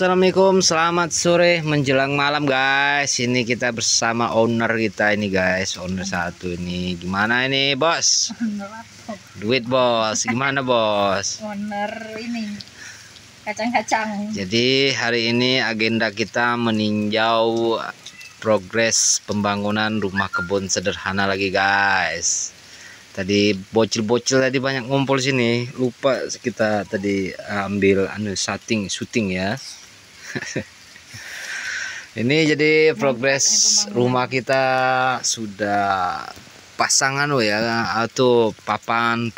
Assalamualaikum, selamat sore menjelang malam guys. Ini kita bersama owner kita ini guys, owner satu ini. Gimana ini bos? Duit bos, gimana bos? Owner ini kacang-kacang. Jadi hari ini agenda kita meninjau progres pembangunan rumah kebun sederhana lagi guys. Tadi bocil-bocil tadi banyak ngumpul sini, lupa kita tadi ambil syuting ya. Ini jadi progres rumah kita sudah pasangan ya, atau papan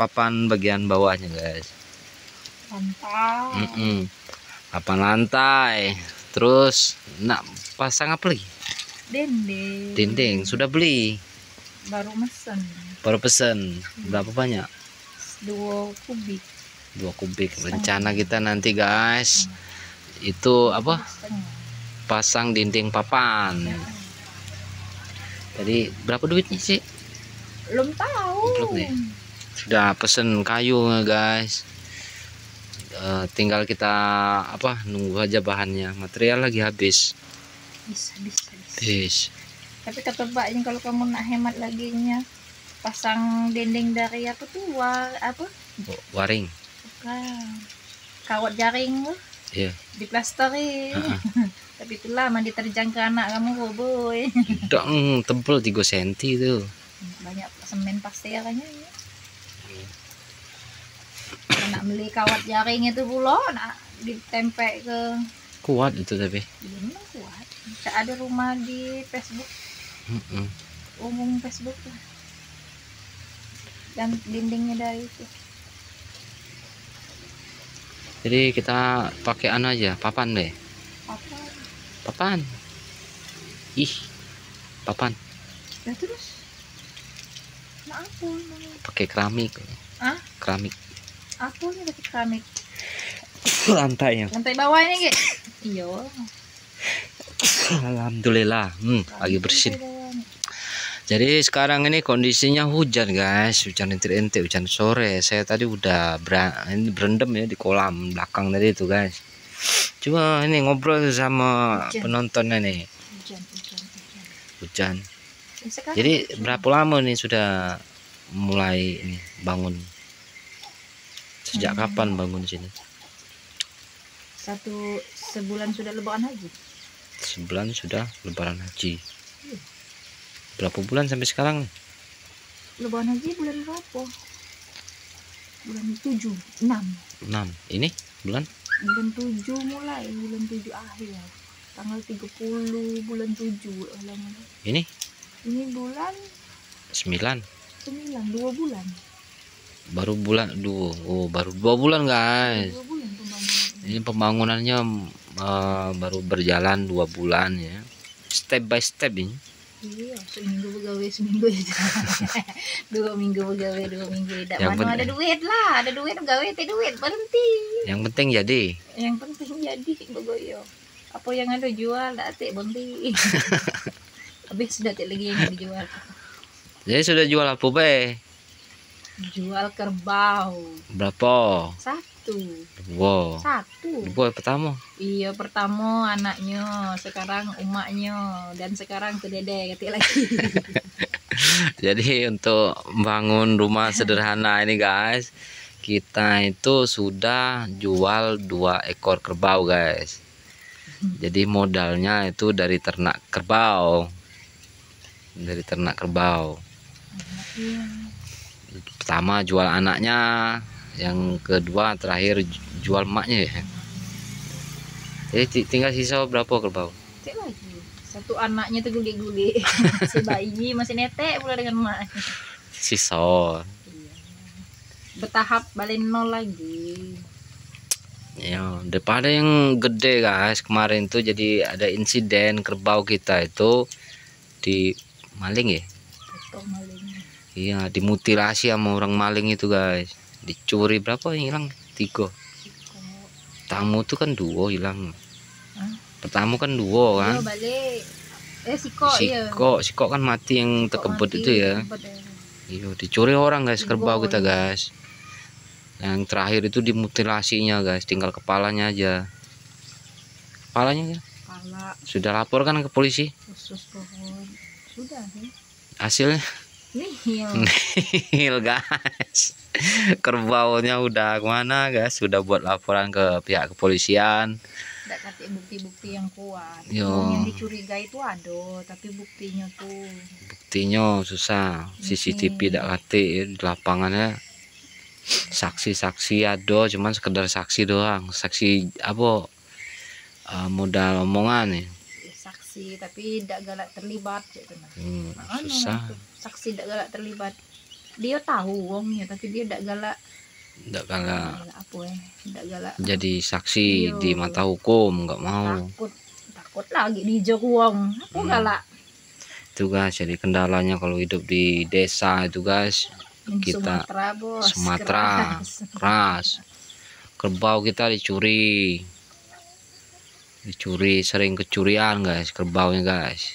bagian bawahnya guys. Lantai. Papan lantai. Terus nak pasang apa lagi? Dinding sudah beli. Baru pesen. Berapa banyak? 2 kubik. 2 kubik. Rencana kita nanti guys, itu apa? Pasang dinding papan. Jadi berapa duitnya sih? Belum tahu. Belum nih. Sudah pesen kayu guys. Tinggal kita nunggu aja bahannya. Material lagi habis. Bisa. Tapi kata mbaknya kalau kamu nak hemat lagi nya pasang dinding dari Waring. Bukan. Kawat jaring loh. Iya. Diplasterin. Tapi itu lama diterjang ke anak kamu boy. Dong tebel 3 cm itu. Banyak semen pasti ya kayaknya. Nak beli kawat jaring itu pula nak ditempel ke Kuat itu tapi. Iya kuat. Ada rumah di Facebook. Umum Facebook lah. Dan dindingnya dari itu. Jadi kita pakai aja, papan deh. Papan. Papan. Ya terus. Nah apa? Pakai keramik. Keramik. Apa nih pakai keramik? Lantainya. Lantai bawah ini gitu. Iya. Alhamdulillah. Lagi bersih. Jadi sekarang ini kondisinya hujan guys, hujan rintik-rintik, hujan sore. Saya tadi udah berendam ya di kolam belakang tadi itu guys. Cuma ini ngobrol sama penontonnya nih. Hujan. Jadi berapa lama nih sudah mulai ini bangun? Sejak kapan bangun sini? Sebulan sudah lebaran haji. Sebulan sudah lebaran haji. Berapa bulan sampai sekarang? Lebaran haji bulan berapa? Bulan 7, 6. Ini bulan 7 mulai, bulan 7 akhir. Tanggal 30 bulan 7. Ini bulan 9, 2 bulan. Baru bulan 2. Baru 2 bulan guys. 2 bulan pembangunan. Ini pembangunannya baru berjalan 2 bulan ya. Step by step ini. Iya, seminggu begawe, seminggu itu. 2 minggu begawe, 2 minggu tidak. Mana ada duit lah, ada duit begawe, duit berhenti. Yang penting jadi. Yang penting jadi begoyo. Apa yang ada jual, tak berhenti. Habis sudah tak lagi yang dijual. Jadi sudah jual apa be? Jual kerbau. Berapa? 1. Wow. 1. Boy pertama. Iya pertama anaknya, sekarang umaknya, dan sekarang ke dede ketik lagi. Jadi untuk membangun rumah sederhana ini guys, kita itu sudah jual 2 ekor kerbau guys. Jadi modalnya itu dari ternak kerbau. Pertama jual anaknya, yang kedua terakhir jual emaknya ya. Jadi tinggal sisa berapa kerbau? Cek lagi. 1 anaknya tuh guli-guli. Si bayi masih netek pula dengan emak. Sisa. Iya. Bertahap balik 0 lagi. Ya, daripada yang gede guys. Kemarin tuh jadi ada insiden kerbau kita itu di maling ya. Maling. Iya, dimutilasi sama orang maling itu guys. Dicuri berapa yang hilang? 3. Tamu tuh kan 2 hilang. Pertama kan 2 kan. Iya balik. Siko kan mati yang terkebut itu ya. Iya, dicuri orang guys kerbau kita guys. Yang terakhir itu dimutilasinya guys, tinggal kepalanya aja. kepalanya? Kepala. Sudah lapor kan ke polisi? Usus pohon. Sudah sih. Hasilnya? Nihil. Nihil guys. Kerbaunya udah kemana guys? Sudah buat laporan ke pihak kepolisian. Tidak kasih bukti-bukti yang kuat. Yo. Yang dicurigai itu ada, tapi buktinya tuh. Buktinya susah. CCTV tidak kate di lapangannya. Saksi-saksi ada, cuman sekedar saksi doang. Saksi apa? Modal omongan nih. Saksi tapi tidak galak terlibat gitu. Susah. Saksi tidak galak terlibat. Dia tahu uangnya tapi dia tidak galak. Tidak galak. Apa ya? Tidak galak. Jadi saksi di mata hukum nggak mau. Takut lagi dijok uang. Aku galak. Itu guys, jadi kendalanya kalau hidup di desa itu guys. Kita Sumatera, bos. Sumatera keras. Kerbau kita dicuri, sering kecurian guys kerbaunya guys.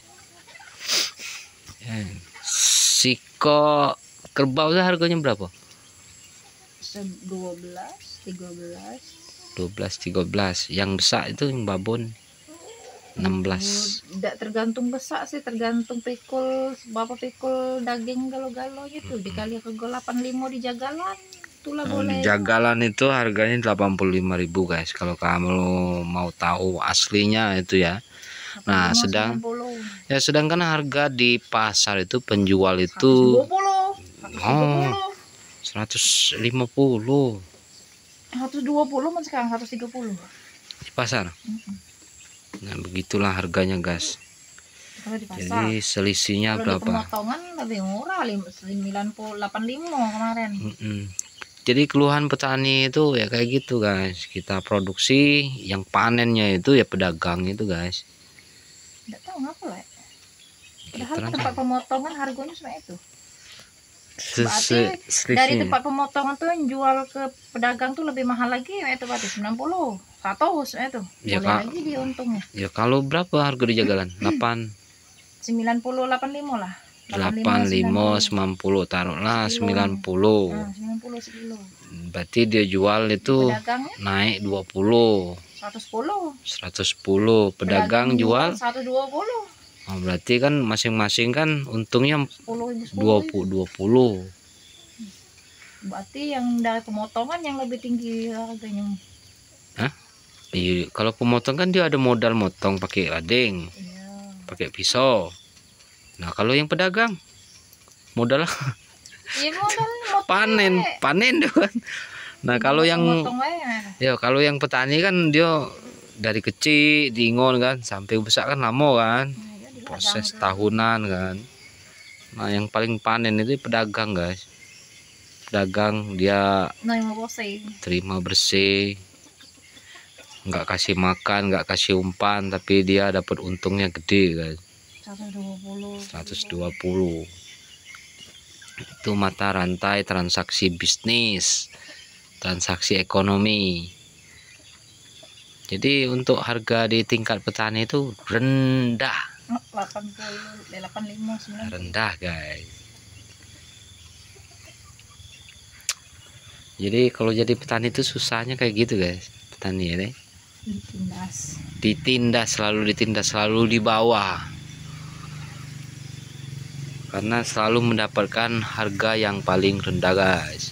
Siko kerbau harganya berapa? 12, 13. Yang besar itu yang babon 16. Tidak tergantung besar sih, tergantung pikul berapa pikul daging galo-galo gitu. Dikali ke 85 di jagalan itulah boleh. Jagalan itu harganya 85.000 guys kalau kamu mau tahu aslinya itu ya. Nah, sedangkan harga di pasar itu penjual itu 150. 120 kan sekarang 130 di pasar. Nah, begitulah harganya guys. Kalau di pasar. Jadi selisihnya kalau berapa? Pemotongan lebih murah 85 kemarin. Jadi keluhan petani itu ya kayak gitu guys. Kita produksi, yang panennya itu ya pedagang itu guys. Tidak tahu ngapa lah. Padahal tempat pemotongan harganya cuma itu. Berarti dari tempat pemotongan tuh yang jual ke pedagang tuh lebih mahal lagi ya itu berarti 90, 100 itu. Ya, boleh lagi dia untungnya. Ya kalau berapa harga di jagalan? 90, 85 lah. 85, 90 taruhlah 90. 90 sekilo. Berarti dia jual itu naik 20. 110. Pedagang jual 120. Oh, berarti kan masing-masing kan untungnya 20. Berarti yang dari pemotongan yang lebih tinggi harganya. Hah? Iya, kalau pemotong kan dia ada modal motong pakai lading. Iya. Pakai pisau. Nah, kalau yang pedagang modal iya, modal panen tuh kan. Nah, kalau yang petani kan dia dari kecil diingon kan sampai besar kan lama kan. Proses tahunan kan. Nah, yang paling panen itu pedagang guys. Pedagang dia terima bersih, nggak kasih makan, nggak kasih umpan, tapi dia dapat untungnya gede guys. 120. Itu mata rantai transaksi bisnis, transaksi ekonomi. Jadi untuk harga di tingkat petani itu rendah. 85, 90. Rendah guys. Jadi kalau jadi petani itu susahnya kayak gitu guys. Petani ya deh. Selalu ditindas, selalu di bawah. Karena selalu mendapatkan harga yang paling rendah guys.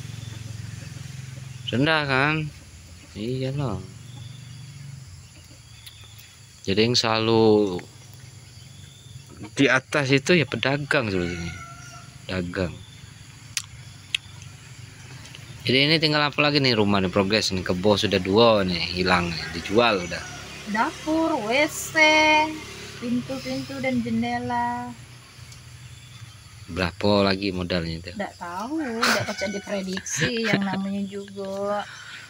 Rendah kan? Iya loh. Jadi yang selalu di atas itu ya pedagang sebenarnya. Dagang. Jadi ini tinggal apa lagi nih rumah nih progres nih, kebo sudah 2 nih hilang nih, dijual udah. Dapur, WC, pintu-pintu dan jendela. Berapa lagi modalnya itu? Tidak tahu, tidak bisa diprediksi yang namanya juga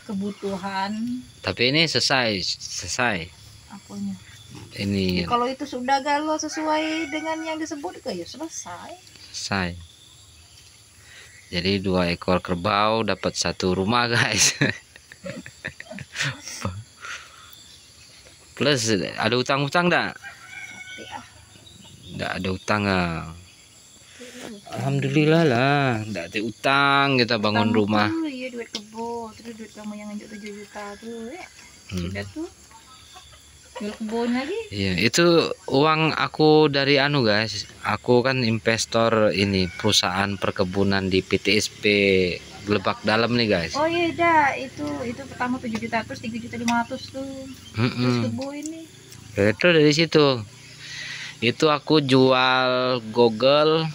kebutuhan. Tapi ini selesai. Apanya? Ini. Kalau itu sudah galau sesuai dengan yang disebut ya selesai. Jadi 2 ekor kerbau dapat 1 rumah guys. Plus ada utang-utang enggak? Enggak ada utang ah. Alhamdulillah lah, enggak ada utang, kita bangun rumah. Iya, duit kebo, terus duit kamu yang 7 juta tuh ya. Sudah tuh. Jual kebun lagi. Iya, itu uang aku dari anu guys. Aku kan investor ini perusahaan perkebunan di PTSP Lebak Dalam nih guys. Oh iya dah, itu pertama 7 juta terus 3.500.000 tuh. Terus kebun ini. Itu dari situ. Itu aku jual Google,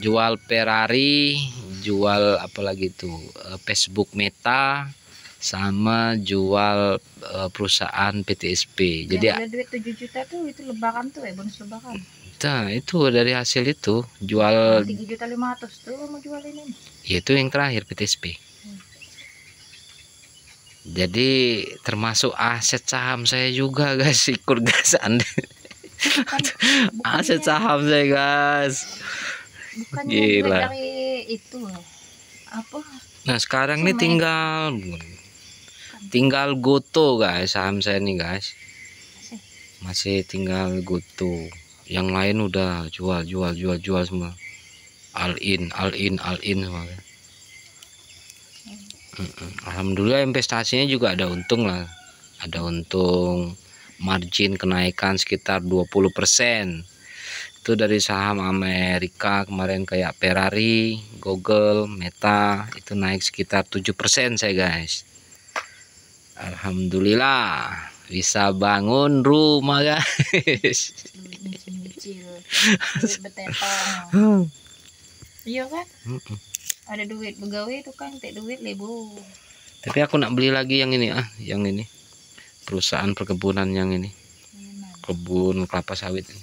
jual Ferrari, jual apalagi tuh Facebook Meta, sama jual perusahaan PTSP. Jadi ada duit 7 juta tuh itu lebaran tuh ya, bonus lebaran. Nah, itu dari hasil itu jual 3.500.000 tuh mau jual ini. Itu yang terakhir PTSP. Jadi termasuk aset saham saya juga guys, ikut gas Anda. Aset saham saya guys. Bukan gila. Dari itu apa? Nah sekarang ini tinggal goto guys, saham saya nih guys. Masih tinggal goto. Yang lain udah jual semua. All in semua. Alhamdulillah investasinya juga ada untung lah. Ada untung, margin kenaikan sekitar 20%. Itu dari saham Amerika kemarin kayak Ferrari, Google, Meta itu naik sekitar 7% saya guys. Alhamdulillah bisa bangun rumah guys. Iya kan? Ada duit begawe itu kan duit lebu. Tapi aku nak beli lagi yang ini yang ini. Perusahaan perkebunan yang ini. Kebun kelapa sawit ini.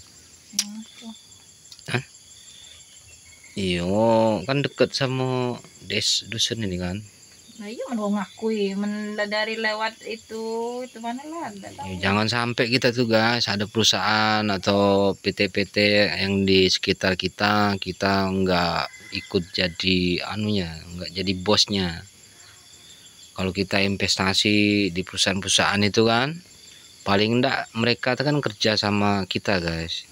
Iya, kan deket sama dusun ini kan. Nah iya mau ngakui dari lewat itu mana lah. Jangan sampai kita tuh guys ada perusahaan atau PT-PT yang di sekitar kita nggak ikut jadi anunya, nggak jadi bosnya. Kalau kita investasi di perusahaan-perusahaan itu kan paling enggak mereka kan kerja sama kita guys.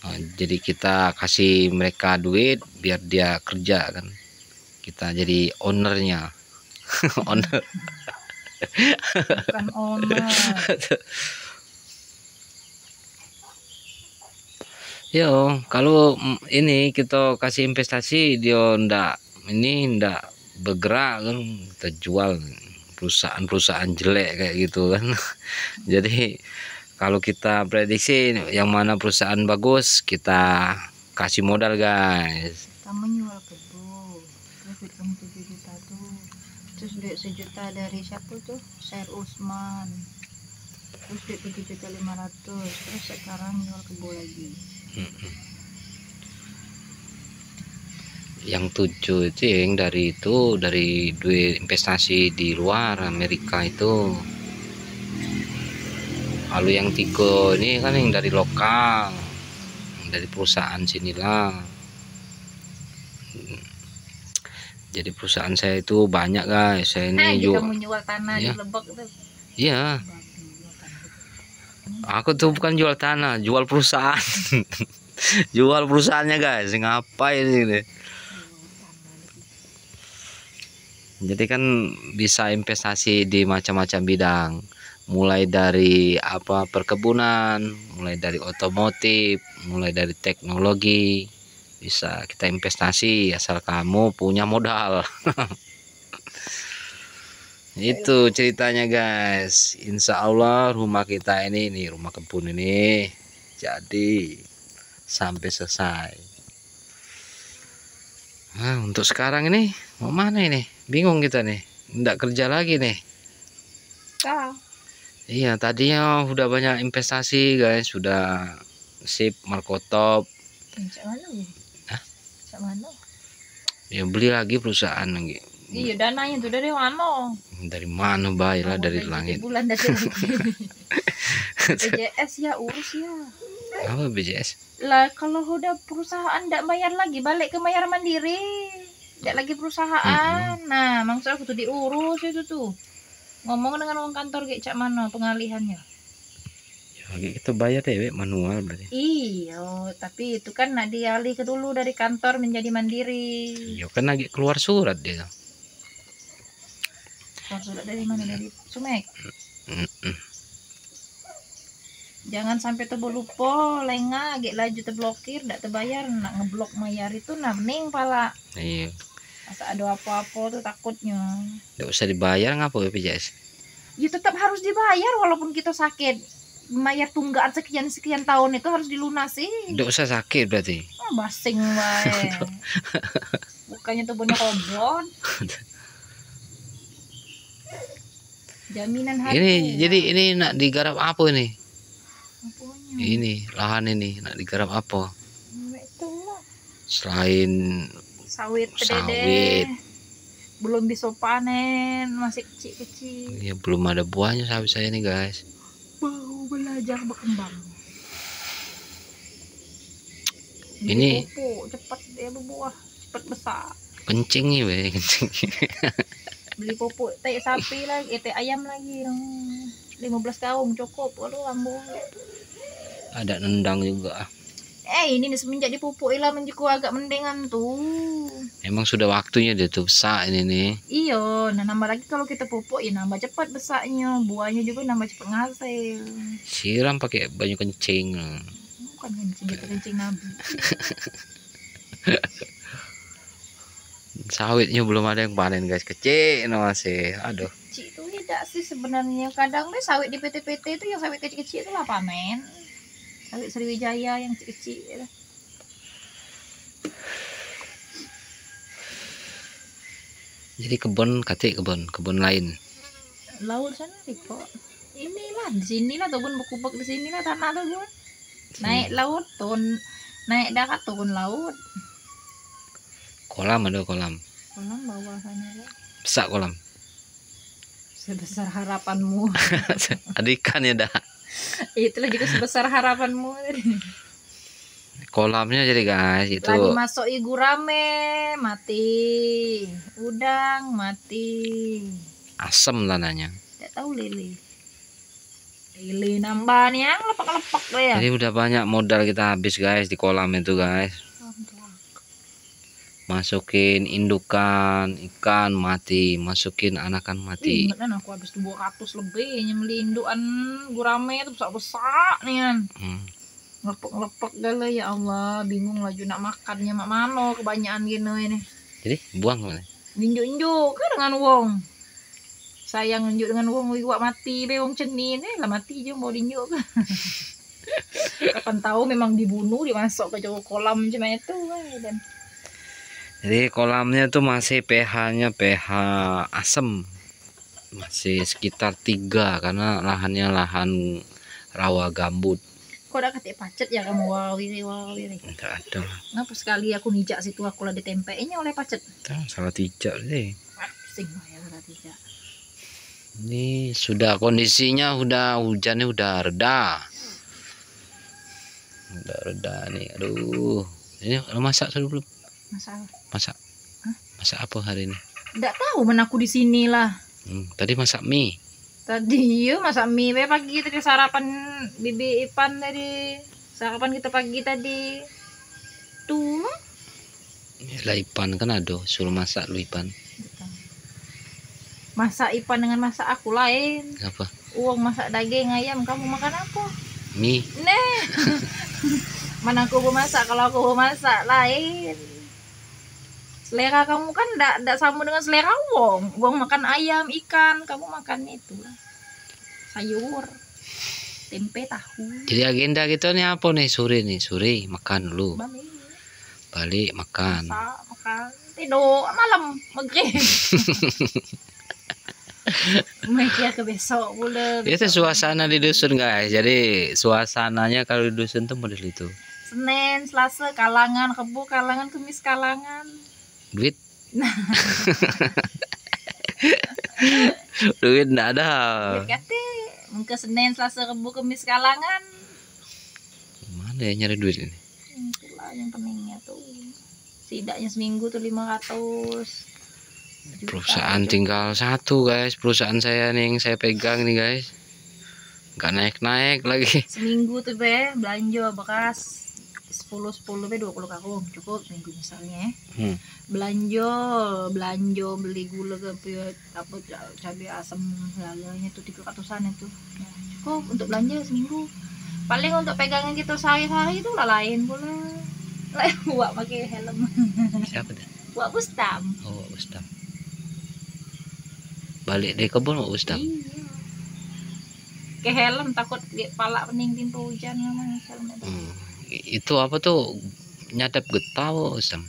Nah, jadi kita kasih mereka duit biar dia kerja kan, kita jadi ownernya. Owner bukan owner. Yo, kalau ini kita kasih investasi dia ndak bergerak kan, kita jual perusahaan jelek kayak gitu kan. Jadi kalau kita prediksi yang mana perusahaan bagus, kita kasih modal guys. Kamu jual kebun, duit kamu 7 juta tuh, terus duit 1 juta dari siapa tuh? Syair Usman, terus duit 7.500.000, terus sekarang jual kebun lagi. Yang 7 itu yang dari duit investasi di luar Amerika itu. Lalu yang 3 ini kan yang dari lokal, dari perusahaan sinilah. Jadi perusahaan saya itu banyak guys. Saya ini juga kamu jual tanah ya? Di Lebak itu. Iya. Aku tuh bukan jual tanah, jual perusahaan. Jual perusahaannya guys. Ngapain ini? Jadi kan bisa investasi di macam-macam bidang. Mulai dari perkebunan, mulai dari otomotif, mulai dari teknologi, bisa kita investasi asal kamu punya modal. Itu ceritanya guys. Insya Allah rumah kita ini rumah kebun ini jadi sampai selesai. Nah, untuk sekarang ini mau mana ini? Bingung kita nih, nggak kerja lagi nih. Iya, tadinya udah banyak investasi guys, sudah sip markotop. Ya beli lagi perusahaan lagi. Iya, dananya tuh dari mana? Dari mana bayarlah dari langit. Bulan dari BPJS ya urus ya. Apa BPJS? Lah kalau udah perusahaan ndak bayar lagi, balik ke bayar mandiri. Ndak lagi perusahaan. Nah, maksud aku tuh diurus itu tuh. Ngomong dengan orang kantor kayak cak mana pengalihannya? Ya kita bayar deh manual berarti. Iya, tapi itu kan nak dialih ke dulu dari kantor menjadi mandiri. Iya kan lagi keluar surat dia. Keluar surat dari mana? Dari Sumek. Jangan sampai lupa lengah agak laju terblokir ndak terbayar nak ngeblok mayar itu nah bening pala. Iya. Masa ada apa-apa tuh takutnya. Nggak usah dibayar ngapa BPJS? Ya tetap harus dibayar walaupun kita sakit. Bayar tunggaan sekian tahun itu harus dilunasi. Nggak usah sakit berarti. Oh, basing wae. Bukannya tuh bener kobon. Jaminan harga. Ini jadi ini nak digarap apa ini? Apanya? Ini lahan ini nak digarap apa? Itulah. Selain Sawit. Belum bisa panen, masih kecil-kecil. Ya belum ada buahnya sawit saya nih guys. Baru belajar berkembang. Ini pupuk cepat dia berbuah, cepat besar. Kencing nih weh, kencing. Beli pupuk teh sapi lagi, teh ayam lagi. 15 kaung cukup. Waduh lambu. Ada nendang juga. Ini semenjak dipupuk ilah menjiku agak mendingan tuh. Emang sudah waktunya dia tuh besar ini nih. Iya, nah nambah lagi kalau kita pupuk ya nambah cepat besarnya, buahnya juga nambah cepat ngasil. Siram pakai banyu kencing. Bukan kencing, itu kencing nabi. Sawitnya belum ada yang panen guys, kecil masih. Aduh. Kecil itu tidak sih sebenarnya. Kadang deh sawit di PT-PT itu yang sawit kecil-kecil itu lah panen. Sawit Sriwijaya yang kecil-kecil. Jadi kebun lain. Laut sana kok. Inilah di sinilah turun berkubak di sinilah tanah tuh gue. Naik laut turun, naik darat turun laut. Kolam ada kolam. Kolam bawah sana lah. Besar kolam. Sebesar harapanmu. Ada ikan ya dah. Itulah juga sebesar harapanmu. Kolamnya jadi guys itu. Lagi masuk gurame mati, udang mati. Asam tanahnya. Tidak tahu lele nambahnya lepak-lepak ya. Jadi udah banyak modal kita habis guys di kolam itu guys. Masukin indukan ikan mati, masukin anakan mati. Ingat kan aku habis 200 lebih nyembeli indukan gurame itu besar-besar nih kan. Ngelepek-ngelepek gala ya Allah, bingung lagi nak makannya mak mano kebanyakan gini ini. Jadi buang mana? Injuk-injuk kan dengan wong. Sayang injuk dengan wong iwak mati be wong cenin lah mati je mau diinjuk. Kapan tahu memang dibunuh dimasuk ke kolam cuma itu dan jadi kolamnya tuh masih pH-nya pH asam. Masih sekitar 3 karena lahannya lahan rawa gambut. Kok ada ketik pacet ya kamu wawiri. Enggak ada. Ngapa sekali aku nijak situ aku lah ditempelnya oleh pacet. Salah tijak deh. Sing ya salah tijak. Ini sudah kondisinya hujannya udah reda. Udah reda nih. Aduh. Ini masak sudah belum? Masak. Hah? Masak apa hari ini? Enggak tahu mana aku di sini lah. Tadi masak mie. Tadi yuk masak mie pagi tadi sarapan Bibi Ipan tadi. Sarapan kita pagi tadi. Tuh. Lah Ipan kan ada suruh masak lu Ipan. Masak Ipan dengan masak aku lain. Apa? Uang masak daging ayam, kamu makan apa? Mie. Nih. Mana aku masak, kalau aku masak lain. Selera kamu kan enggak sama dengan selera wong. Wong makan ayam, ikan, kamu makan itu. Sayur. Tempe, tahu. Jadi agenda kita nih apa nih sore nih? Sore makan dulu. Balik makan. Makan. Tidur malam maghrib. Mikir ke besok pula. Itu suasana di dusun guys. Jadi suasananya kalau di dusun tuh model itu. Senin, Selasa kalangan, Rebo kalangan, Kamis kalangan. Duit. Duit enggak ada. Duit kate. Mungkin Senin, Selasa, Rebo, Kamis kalangan. Mana ya nyari duit ini? Itulah yang pentingnya tuh. Setidaknya seminggu tuh 500. Perusahaan tinggal satu guys, perusahaan saya nih yang saya pegang nih guys, nggak naik lagi. Seminggu tuh be belanja bekas 10 be 20 karung cukup seminggu misalnya. Belanja beli gula ke apa cabai asam segalanya tuh 300-an itu. Cukup untuk belanja seminggu. Paling untuk pegangan gitu sehari-hari itu lah lain pula. Lain buat pakai helm. Siapa tuh? Buat Bustam. Oh, Bustam. Balik dari kebun mau Bustam. Iya. Ke helm takut pala pening timpa hujan namanya helm. Itu apa tuh? Nyadap getah Bustam.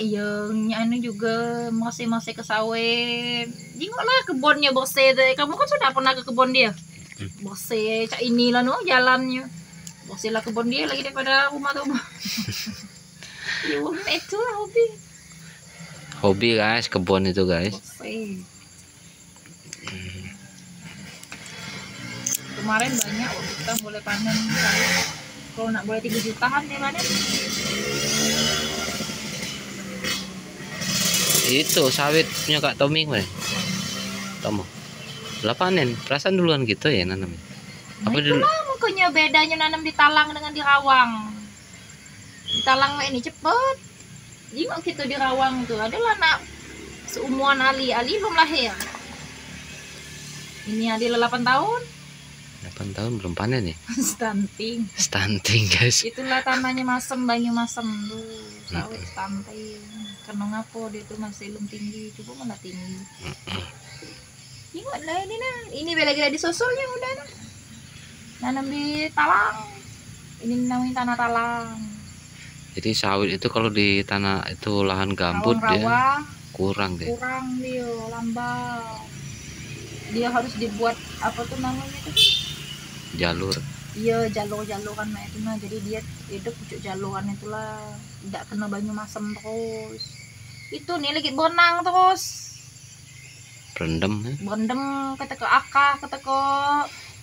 Iya, ini juga masih ke sawit. Jingoklah kebunnya bersih deh. Kamu kan sudah pernah ke kebun dia? Bersih, cak inilah no jalannya. Bersih lah kebun dia lagi daripada rumah tuh. Ya, itu lah hobi. Hobi guys, kebun itu guys. Bersih. Kemarin banyak kita boleh panen kalau nak boleh 3 jutaan dia panen. Itu sawitnya Kak Tommy mana? Kamu lah panen, perasaan duluan gitu ya nanam. Apa dulu? Makanya bedanya nanam di talang dengan di rawang. Di talang ini cepet. Jika kita di rawang tuh adalah anak seumuran Ali belum lahir. Ini Ali 8 tahun. 8 tahun belum panen ya? Stunting guys. Itulah tanahnya masem, banyu masem tuh. Sawit stunting. Karena ngapo dia tuh masih belum tinggi, coba mana tinggi. Ingat lah ini nah, ini bela-bela disusulnya udah nah. Nanam di talang. Ini namanya tanah talang. Jadi sawit itu kalau di tanah itu lahan gambut dia kurang deh. Kurang dia lambat. Dia harus dibuat apa tuh namanya tuh? Jalur. Iya, jalur-jaluran nah itu nah. Jadi dia hidup pucuk jaluran itulah. Tidak kena banyu masem terus. Itu nih lagi bonang terus. Berendam ya? Berendam kata ke akar, kata ke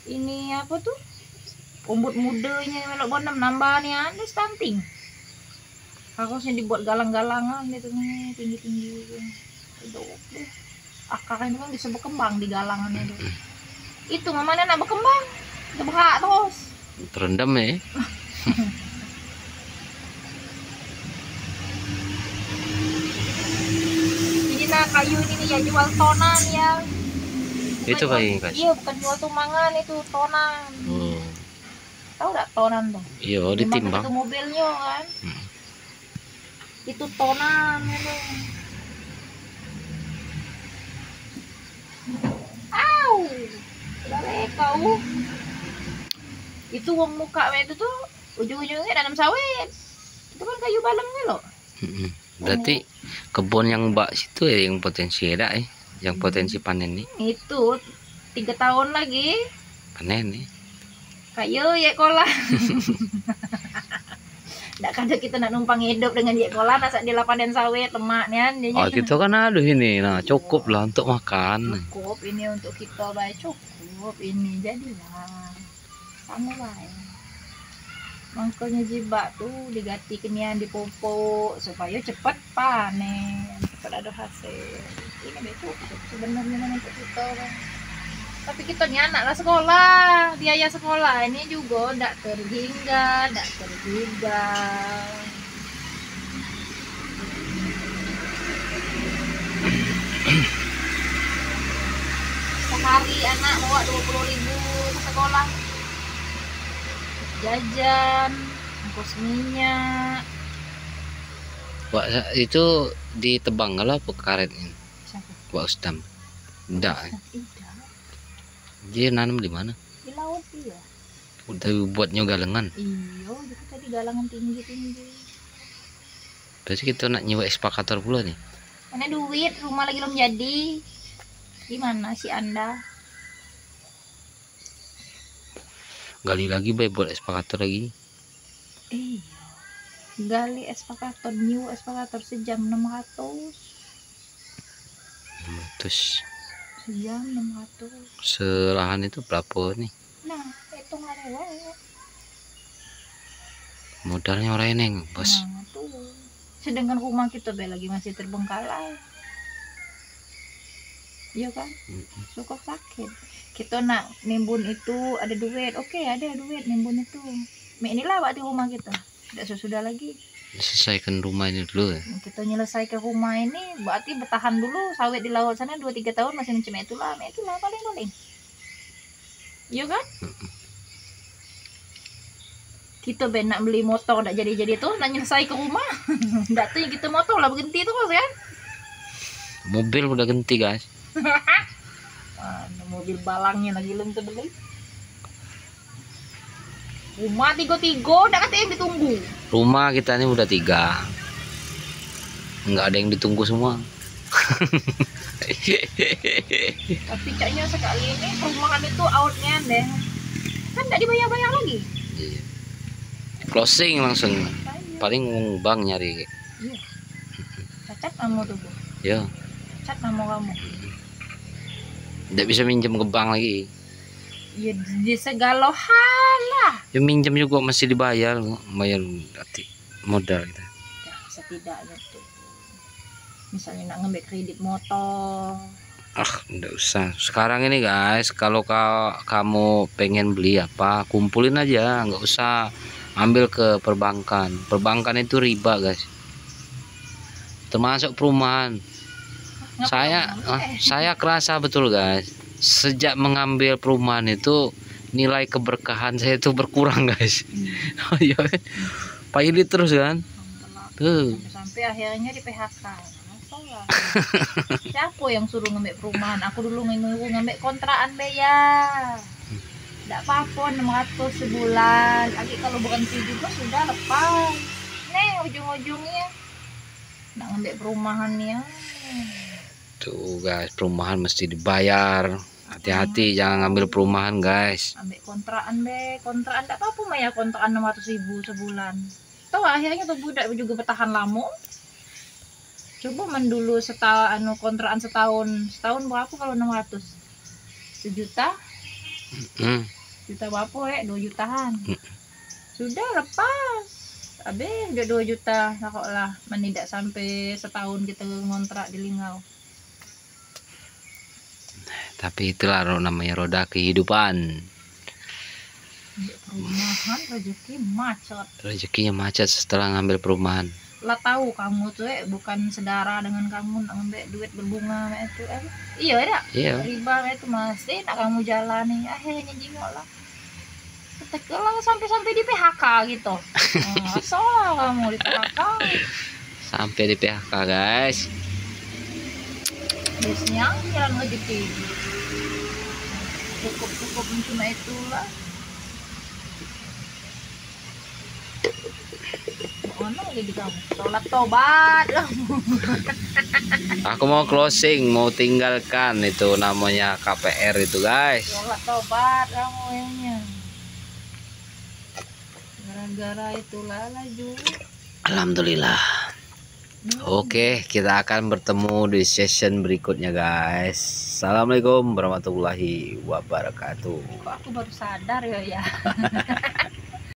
ini apa tuh? Rumput mudanya melok bonam nambah nih ada stunting. Harusnya dibuat galang-galangan gitu nih, tinggi-tinggi. Hidup deh. Akarnya itu kan bisa berkembang di galangannya tuh. Itu mana nak berkembang? Gebrak terus. Berendam ya? Jadi nah kayu ini ya jual tonan ya. Itu kayu guys. Iya bukan jual tumbangan itu tonan. Tahu gak tonan tuh? Iya ditimbang. Itu mobilnya kan. Itu tonan itu. Au, udah kau. Itu uang muka itu tuh ujung-ujungnya nanam sawit. Itu kan kayu balemnya loh. Berarti kebun yang mbak situ ya yang potensi ada yang potensi panen nih. Itu 3 tahun lagi panen nih. Kayu ya kola. Nggak kada kita nak numpang hidup dengan ya kola nasak di panen sawit lemaknya. Oh gitu kan ada ini, nah cukup lah untuk makan. Cukup ini untuk kita baik cukup ini jadilah. Sama lah ya. Makanya jibak tuh diganti kenian dipupuk supaya cepat panen, cepat ada hasil. Ini betul sebenarnya untuk kita kan. Tapi kita nih anak lah sekolah, biaya sekolah ini juga tidak terhingga, tidak terduga. Sehari anak bawa 20.000 ke sekolah. Jajan, ongkos minyak. Wah, itu ditebang kalau apa karetnya? Wah, Ustam. Enggak. Dia nanam di mana? Di laut dia. Udah buatnya galengan. Iya, itu tadi galangan tinggi-tinggi. Berarti kita nak nyewa ekskavator pula nih. Mana duit, rumah lagi belum jadi. Gimana sih Anda? Gali lagi baik buat ekskavator lagi. Iya. Gali ekskavator, new ekskavator sejam 600. Sejam 600. Selahan itu berapa nih? Nah, itu nggak ada. Modalnya orang eneng, bos. Nah, tuh. Sedangkan rumah kita lagi masih terbengkalai. Iya kan? Cukup sakit. Kita nak nimbun itu ada duit. Oke, ada duit nimbun itu. Inilah waktu rumah kita. Tidak sesudah lagi. Selesaikan rumah ini dulu ya. Kita menyelesaikan rumah ini berarti bertahan dulu sawit di laut sana 2-3 tahun masih itulah paling. Iya kan? Kita nak beli motor nak jadi tuh nak nyelesai ke rumah. Ndak tuh kita motor lah berhenti tuh kan? Mobil udah ganti guys. Mobil balangnya lagi belum terbeli. Rumah tiga ndak kata yang ditunggu. Rumah kita ini udah 3. Nggak ada yang ditunggu semua. Tapi kayaknya sekali ini perumahan itu outnya deh. Kan nggak dibayar-bayar lagi. Closing langsung. Paling bang nyari. Iya. Cacat kamu tuh, Bu. Ya. Cacat nama kamu. Nggak bisa minjem ke bank lagi. Ya di segala hal lah. Ya minjem juga masih dibayar, bayar modal kita. Ya, setidaknya tuh. Misalnya nak ngambil kredit motor. Nggak usah. Sekarang ini guys, kalau kamu pengen beli apa, kumpulin aja, nggak usah ambil ke perbankan. Perbankan itu riba guys. Termasuk perumahan. Saya kerasa betul guys. Sejak mengambil perumahan itu nilai keberkahan saya itu berkurang guys. Pilih terus kan. Tuh. Sampai akhirnya di PHK. Siapa yang suruh ngambil perumahan? Aku dulu ngambil kontrakan bayar. Tidak apa-apa 600 sebulan. Lagi kalau bukan sih juga sudah lepas. Nih ujung-ujungnya nak ngambil perumahannya. Tuh guys, perumahan mesti dibayar. Hati-hati jangan ngambil perumahan guys. Ambil kontrakan kontrakan tidak apa-apa mah ya, kontrakan 600.000 sebulan. Tahu akhirnya tuh budak juga bertahan lama. Coba dulu kontrakan setahun berapa kalau 600? 1 juta? Juta berapa ya? 2 jutaan. Sudah lepas. Habis udah 2 juta lah, tidak sampai setahun kita ngontrak di Lingau. Tapi itulah namanya roda kehidupan. Perumahan rezekinya macet setelah ngambil perumahan. Lah tahu kamu tuh bukan sedara dengan kamu nak ngambil duit berbunga itu iya ada. Iya. Riba itu masih nak kamu jalani akhirnya jingok lah. Ketekelang sampai di PHK gitu. Asal kamu di PHK. Sampai di PHK guys. Biasanya jalan rezeki. Cukup cuma itulah. Mana lagi kamu? Sholat tobat. Aku mau closing, mau tinggalkan itu namanya KPR itu guys. Sholat tobat kamu yang. Gara-gara itulah laju. Alhamdulillah. Oke, kita akan bertemu di session berikutnya guys. Assalamualaikum warahmatullahi wabarakatuh. Kok aku baru sadar ya.